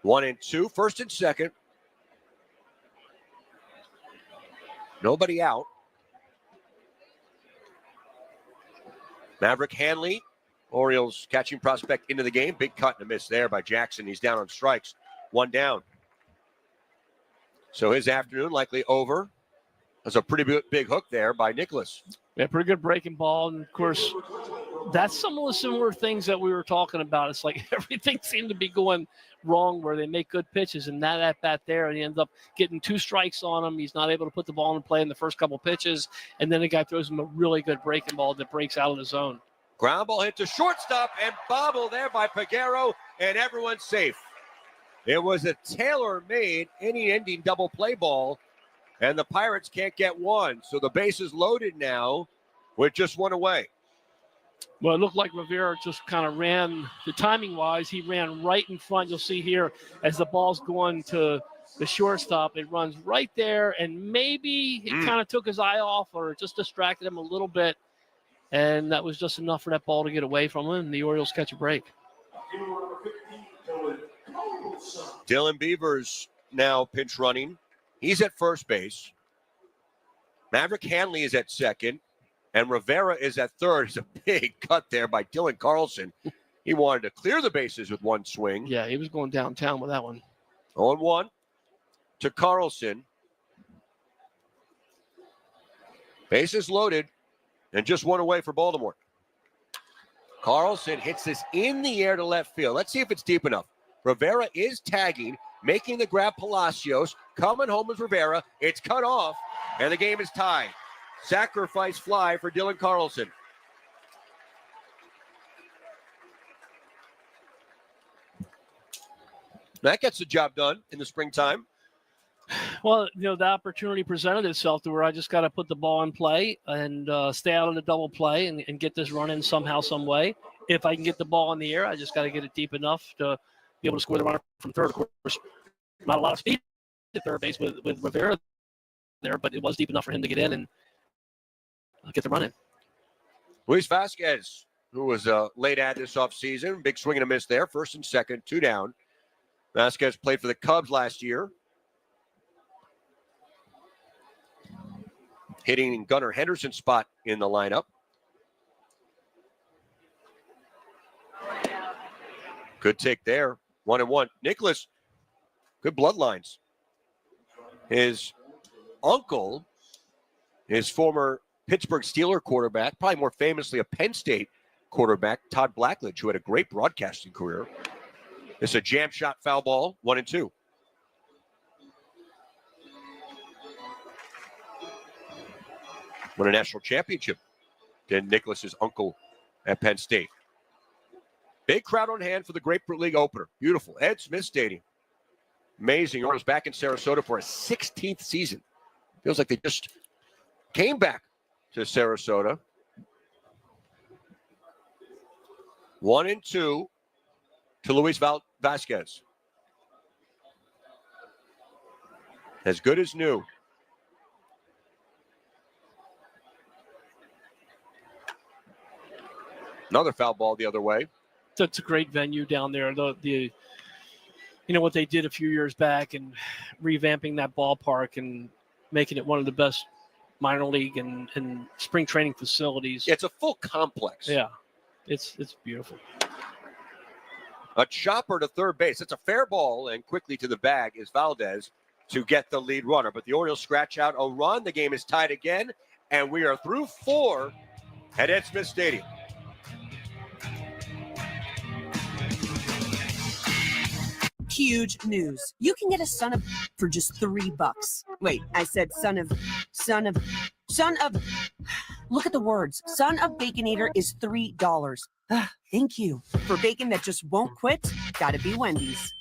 1-2, first and second. Nobody out. Maverick Hanley, Orioles catching prospect, into the game. Big cut and a miss there by Jackson. He's down on strikes. 1 down. So his afternoon likely over. That's a pretty big hook there by Nicholas. Yeah, pretty good breaking ball. And, of course, that's some of the similar things that we were talking about. It's like everything seemed to be going wrong where they make good pitches, and that at bat there, and he ends up getting 2 strikes on him. He's not able to put the ball in play in the first couple pitches, and then the guy throws him a really good breaking ball that breaks out of the zone. Ground ball hit to shortstop and bobble there by Peguero, and everyone's safe. It was a tailor-made inning-ending double play ball, and the Pirates can't get one. So the base is loaded now with just 1 away. Well, it looked like Rivera just kind of ran, the timing-wise, he ran right in front. You'll see here as the ball's going to the shortstop, it runs right there, and maybe it kind of took his eye off or just distracted him a little bit, and that was just enough for that ball to get away from him, and the Orioles catch a break. Dylan Beavers now pinch running. He's at first base. Maverick Hanley is at second. And Rivera is at third. It's a big cut there by Dylan Carlson. He wanted to clear the bases with 1 swing. Yeah, he was going downtown with that one. 0-1 to Carlson. Bases loaded and just 1 away for Baltimore. Carlson hits this in the air to left field. Let's see if it's deep enough. Rivera is tagging, making the grab. Palacios coming home with Rivera. It's cut off, and the game is tied. Sacrifice fly for Dylan Carlson. That gets the job done in the springtime. Well, the opportunity presented itself to where I just got to put the ball in play and stay out of the double play and get this run in somehow, some way. If I can get the ball in the air, I just got to get it deep enough to be able to score the runner from third. Of course, not a lot of speed at third base with Rivera there, but it was deep enough for him to get in and get the run in. Luis Vasquez, who was a late ad this offseason, big swing and a miss there. First and second, 2 down. Vasquez played for the Cubs last year. Hitting Gunnar Henderson's spot in the lineup. Good take there. 1-1. Nicholas, good bloodlines. His uncle, his former Pittsburgh Steelers quarterback, probably more famously a Penn State quarterback, Todd Blackledge, who had a great broadcasting career. It's a jam shot foul ball, 1-2. Won a national championship. Then Nicholas's uncle at Penn State. Big crowd on hand for the Grapefruit League opener. Beautiful. Ed Smith Stadium. Amazing. Orioles back in Sarasota for a 16th season. Feels like they just came back to Sarasota. 1-2 to Luis Vasquez. As good as new. Another foul ball the other way. It's a great venue down there. The what they did a few years back and revamping that ballpark and making it one of the best minor league and spring training facilities. It's a full complex. Yeah, it's beautiful. A chopper to third base. It's a fair ball, and quickly to the bag is Valdez. to get the lead runner. But the Orioles scratch out a run. The game is tied again, and we are through 4 at Ed Smith Stadium. Huge news. You can get a son of for just $3. Wait, I said son of. Look at the words. Son of Baconator is $3. Thank you. For bacon that just won't quit, gotta be Wendy's.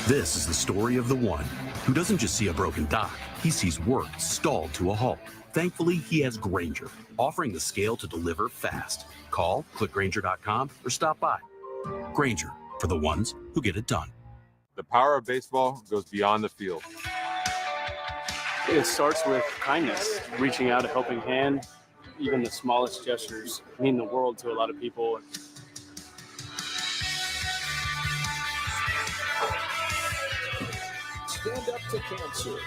This is the story of the one who doesn't just see a broken dock, he sees work stalled to a halt. Thankfully, he has Granger, offering the scale to deliver fast. Call, click Granger.com, or stop by. Granger, for the ones who get it done. The power of baseball goes beyond the field. It starts with kindness, reaching out a helping hand. Even the smallest gestures mean the world to a lot of people. Stand up to cancer.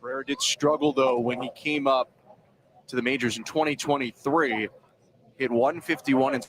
Pereira did struggle, though, when he came up to the majors in 2023. Hit 151 in